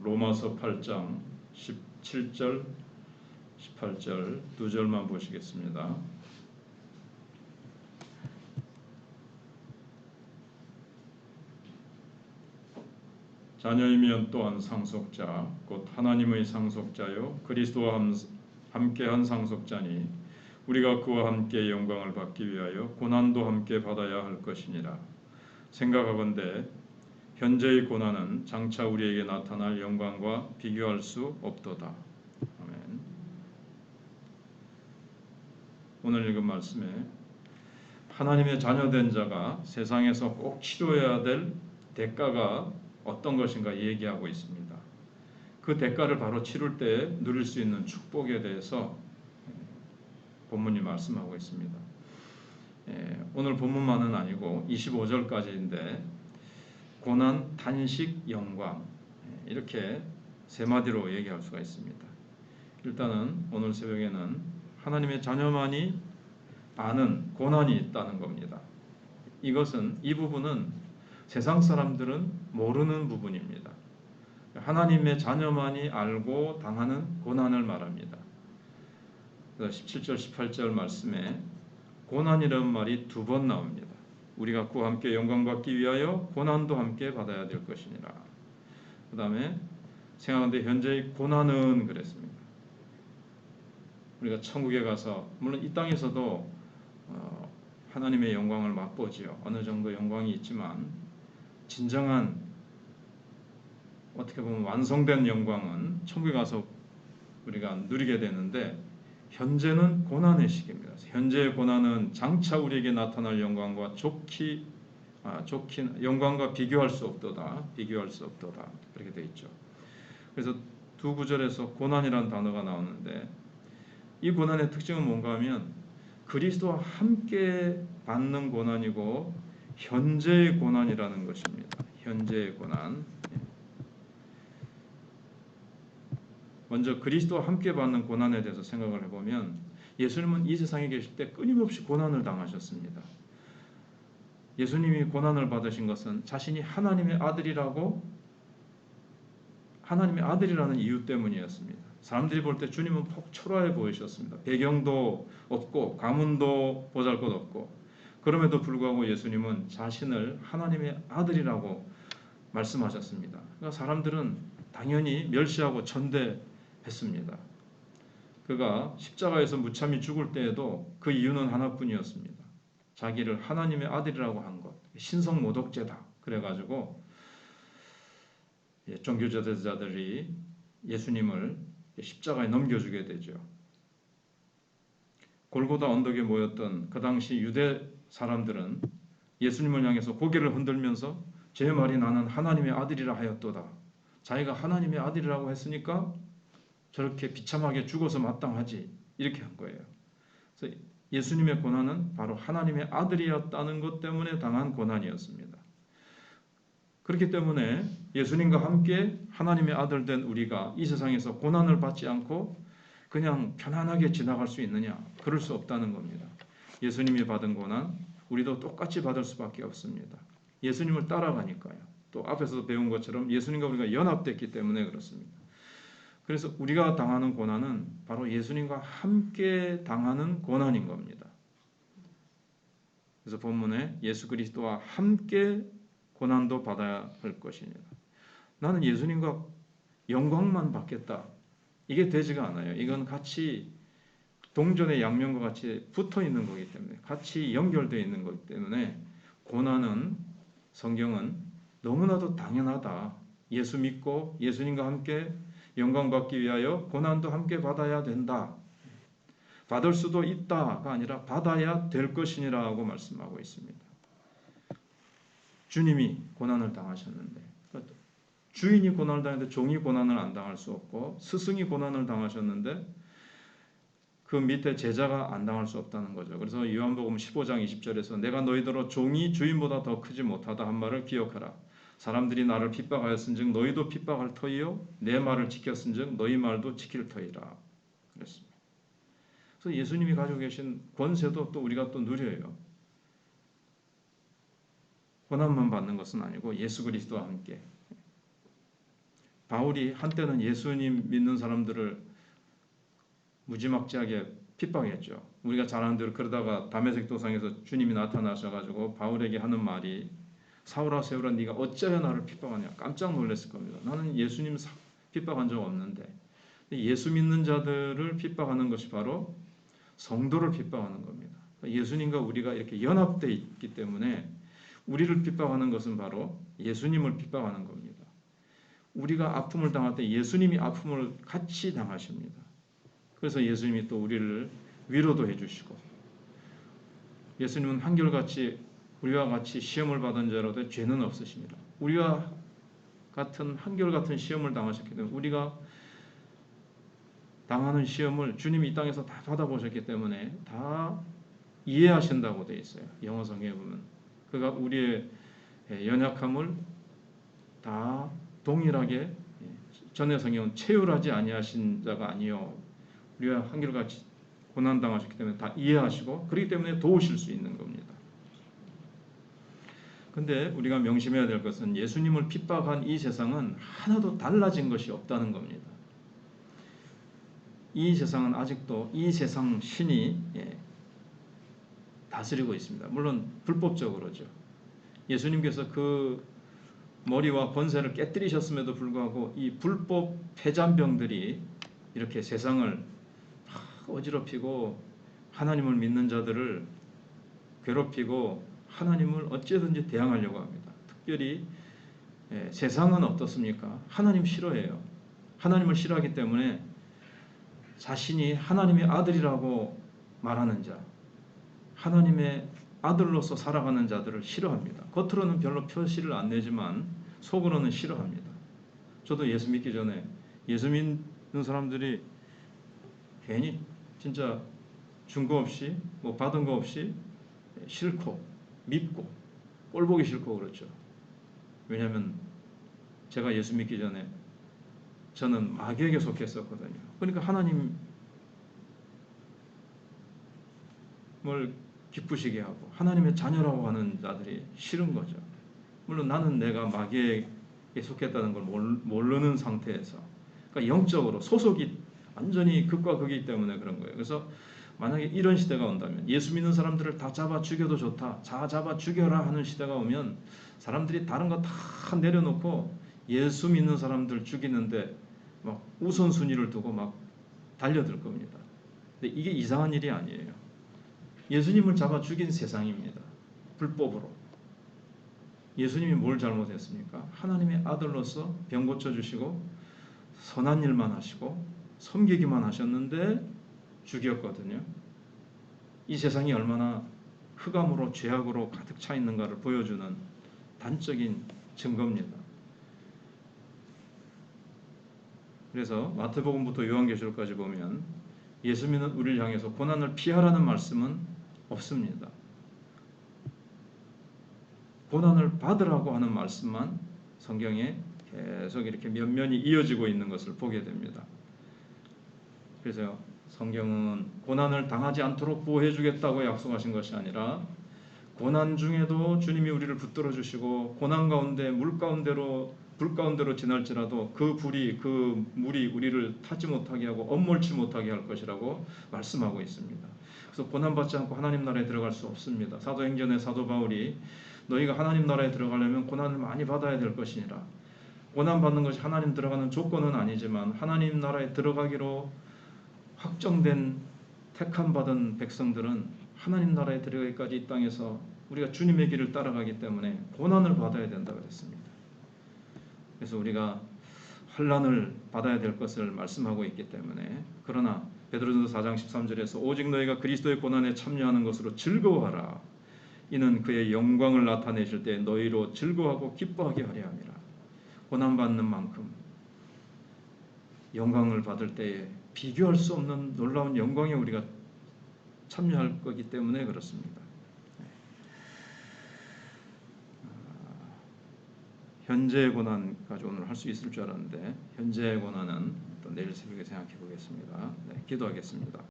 로마서 8장 17절, 18절 두 절만 보시겠습니다. 자녀이면 또한 상속자, 곧 하나님의 상속자요 그리스도와 함께한 상속자니 우리가 그와 함께 영광을 받기 위하여 고난도 함께 받아야 할 것이니라. 생각하건대 현재의 고난은 장차 우리에게 나타날 영광과 비교할 수 없도다. 아멘. 오늘 읽은 말씀에 하나님의 자녀된 자가 세상에서 꼭 치러야 될 대가가 어떤 것인가 얘기하고 있습니다. 그 대가를 바로 치를 때 누릴 수 있는 축복에 대해서 본문이 말씀하고 있습니다. 오늘 본문만은 아니고 25절까지인데 고난, 탄식, 영광 이렇게 세 마디로 얘기할 수가 있습니다. 일단은 오늘 새벽에는 하나님의 자녀만이 아는 고난이 있다는 겁니다. 이 부분은 세상 사람들은 모르는 부분입니다. 하나님의 자녀만이 알고 당하는 고난을 말합니다. 17절, 18절 말씀에 고난이라는 말이 두 번 나옵니다. 우리가 그와 함께 영광 받기 위하여 고난도 함께 받아야 될 것이니라. 그 다음에 생각하는데 현재의 고난은 그랬습니다. 우리가 천국에 가서 물론 이 땅에서도 하나님의 영광을 맛보지요. 어느 정도 영광이 있지만 진정한 어떻게 보면 완성된 영광은 천국에 가서 우리가 누리게 되는데 현재는 고난의 시기입니다. 현재의 고난은 장차 우리에게 나타날 영광과 좋긴 영광과 비교할 수 없도다. 그렇게 되어 있죠. 그래서 두 구절에서 고난이라는 단어가 나오는데 이 고난의 특징은 뭔가 하면 그리스도와 함께 받는 고난이고 현재의 고난이라는 것입니다. 현재의 고난. 먼저 그리스도와 함께 받는 고난에 대해서 생각을 해보면 예수님은 이 세상에 계실 때 끊임없이 고난을 당하셨습니다. 예수님이 고난을 받으신 것은 자신이 하나님의 아들이라는 이유 때문이었습니다. 사람들이 볼 때 주님은 폭 초라해 보이셨습니다. 배경도 없고 가문도 보잘것없고 그럼에도 불구하고 예수님은 자신을 하나님의 아들이라고 말씀하셨습니다. 그러니까 사람들은 당연히 멸시하고 천대했습니다. 그가 십자가에서 무참히 죽을 때에도 그 이유는 하나뿐이었습니다. 자기를 하나님의 아들이라고 한 것, 신성모독죄다. 그래가지고 종교 지도자들이 예수님을 십자가에 넘겨주게 되죠. 골고다 언덕에 모였던 그 당시 유대 사람들은 예수님을 향해서 고개를 흔들면서 제 말이 나는 하나님의 아들이라 하였도다. 자기가 하나님의 아들이라고 했으니까 저렇게 비참하게 죽어서 마땅하지 이렇게 한 거예요. 그래서 예수님의 고난은 바로 하나님의 아들이었다는 것 때문에 당한 고난이었습니다. 그렇기 때문에 예수님과 함께 하나님의 아들 된 우리가 이 세상에서 고난을 받지 않고 그냥 편안하게 지나갈 수 있느냐? 그럴 수 없다는 겁니다. 예수님이 받은 고난 우리도 똑같이 받을 수밖에 없습니다. 예수님을 따라가니까요. 또 앞에서도 배운 것처럼 예수님과 우리가 연합됐기 때문에 그렇습니다. 그래서 우리가 당하는 고난은 바로 예수님과 함께 당하는 고난인 겁니다. 그래서 본문에 예수 그리스도와 함께 고난도 받아야 할 것이니라. 나는 예수님과 영광만 받겠다. 이게 되지가 않아요. 이건 같이 동전의 양면과 같이 붙어 있는 거기 때문에 같이 연결되어 있는 거기 때문에 고난은 성경은 너무나도 당연하다. 예수 믿고 예수님과 함께 영광 받기 위하여 고난도 함께 받아야 된다. 받을 수도 있다가 아니라 받아야 될 것이니라고 말씀하고 있습니다. 주님이 고난을 당하셨는데 주인이 고난을 당했는데 종이 고난을 안 당할 수 없고 스승이 고난을 당하셨는데 그 밑에 제자가 안 당할 수 없다는 거죠. 그래서 요한복음 15장 20절에서 내가 너희더러 종이 주인보다 더 크지 못하다 한 말을 기억하라. 사람들이 나를 핍박하였은즉 너희도 핍박할 터이요 내 말을 지켰은즉 너희 말도 지킬 터이라 그랬습니다. 그래서 예수님이 가지고 계신 권세도 또 우리가 또 누려요. 고난만 받는 것은 아니고 예수 그리스도와 함께 바울이 한때는 예수님 믿는 사람들을 무지막지하게 핍박했죠. 우리가 잘 아는 대로 그러다가 다메섹 도상에서 주님이 나타나셔가지고 바울에게 하는 말이 사울아 세울아 네가 어찌하여 나를 핍박하냐. 깜짝 놀랐을 겁니다. 나는 예수님 핍박한 적 없는데. 예수 믿는 자들을 핍박하는 것이 바로 성도를 핍박하는 겁니다. 예수님과 우리가 이렇게 연합되어 있기 때문에 우리를 핍박하는 것은 바로 예수님을 핍박하는 겁니다. 우리가 아픔을 당할 때 예수님이 아픔을 같이 당하십니다. 그래서 예수님이 또 우리를 위로도 해주시고, 예수님은 한결같이 우리와 같이 시험을 받은 자로도 죄는 없으십니다. 우리와 같은 한결같은 시험을 당하셨기 때문에 우리가 당하는 시험을 주님이 이 땅에서 다 받아보셨기 때문에 다 이해하신다고 되어 있어요. 영어 성경에 보면 그가 우리의 연약함을 다 동일하게, 전의 성경은 체휼하지 아니하신 자가 아니요 우리와 한결같이 고난 당하셨기 때문에 다 이해하시고 그렇기 때문에 도우실 수 있는 겁니다. 근데 우리가 명심해야 될 것은 예수님을 핍박한 이 세상은 하나도 달라진 것이 없다는 겁니다. 이 세상은 아직도 이 세상 신이 다스리고 있습니다. 물론 불법적으로죠. 예수님께서 그 머리와 권세를 깨뜨리셨음에도 불구하고 이 불법 폐잔병들이 이렇게 세상을 어지럽히고 하나님을 믿는 자들을 괴롭히고 하나님을 어찌든지 대항하려고 합니다. 특별히 세상은 어떻습니까? 하나님 싫어해요. 하나님을 싫어하기 때문에 자신이 하나님의 아들이라고 말하는 자, 하나님의 아들로서 살아가는 자들을 싫어합니다. 겉으로는 별로 표시를 안 내지만 속으로는 싫어합니다. 저도 예수 믿기 전에 예수 믿는 사람들이 괜히 진짜 준 거 없이 뭐 받은 거 없이 싫고 밉고 꼴보기 싫고 그렇죠. 왜냐하면 제가 예수 믿기 전에 저는 마귀에게 속했었거든요. 그러니까 하나님을 기쁘시게 하고 하나님의 자녀라고 하는 자들이 싫은 거죠. 물론 나는 내가 마귀에게 속했다는 걸 모르는 상태에서, 그러니까 영적으로 소속이 완전히 극과 극이기 때문에 그런 거예요. 그래서 만약에 이런 시대가 온다면, 예수 믿는 사람들을 다 잡아 죽여도 좋다, 다 잡아 죽여라 하는 시대가 오면 사람들이 다른 거 다 내려놓고 예수 믿는 사람들 죽이는데 막 우선순위를 두고 막 달려들 겁니다. 근데 이게 이상한 일이 아니에요. 예수님을 잡아 죽인 세상입니다. 불법으로. 예수님이 뭘 잘못했습니까? 하나님의 아들로서 병 고쳐주시고 선한 일만 하시고 섬기기만 하셨는데 죽였거든요. 이 세상이 얼마나 흑암으로 죄악으로 가득 차 있는가를 보여주는 단적인 증거입니다. 그래서 마태복음부터 요한계시록까지 보면 예수 믿는 우리를 향해서 고난을 피하라는 말씀은 없습니다. 고난을 받으라고 하는 말씀만 성경에 계속 이렇게 면면이 이어지고 있는 것을 보게 됩니다. 그래서 성경은 고난을 당하지 않도록 보호해 주겠다고 약속하신 것이 아니라 고난 중에도 주님이 우리를 붙들어 주시고 고난 가운데 불 가운데로 지날지라도 그 물이 우리를 타지 못하게 하고 엄몰치 못하게 할 것이라고 말씀하고 있습니다. 그래서 고난받지 않고 하나님 나라에 들어갈 수 없습니다. 사도행전의 사도 바울이 너희가 하나님 나라에 들어가려면 고난을 많이 받아야 될 것이니라. 고난받는 것이 하나님 들어가는 조건은 아니지만 하나님 나라에 들어가기로 확정된 택함받은 백성들은 하나님 나라에 들어가기까지 이 땅에서 우리가 주님의 길을 따라가기 때문에 고난을 받아야 된다 그랬습니다. 그래서 우리가 환난을 받아야 될 것을 말씀하고 있기 때문에, 그러나 베드로전서 4장 13절에서 오직 너희가 그리스도의 고난에 참여하는 것으로 즐거워하라. 이는 그의 영광을 나타내실 때 너희로 즐거워하고 기뻐하게 하려 함이라. 고난받는 만큼 영광을 받을 때에 비교할 수 없는 놀라운 영광에 우리가 참여할 거기 때문에 그렇습니다. 현재의 고난까지 오늘 할 수 있을 줄 알았는데 현재의 고난은 또 내일 새벽에 생각해 보겠습니다. 기도하겠습니다.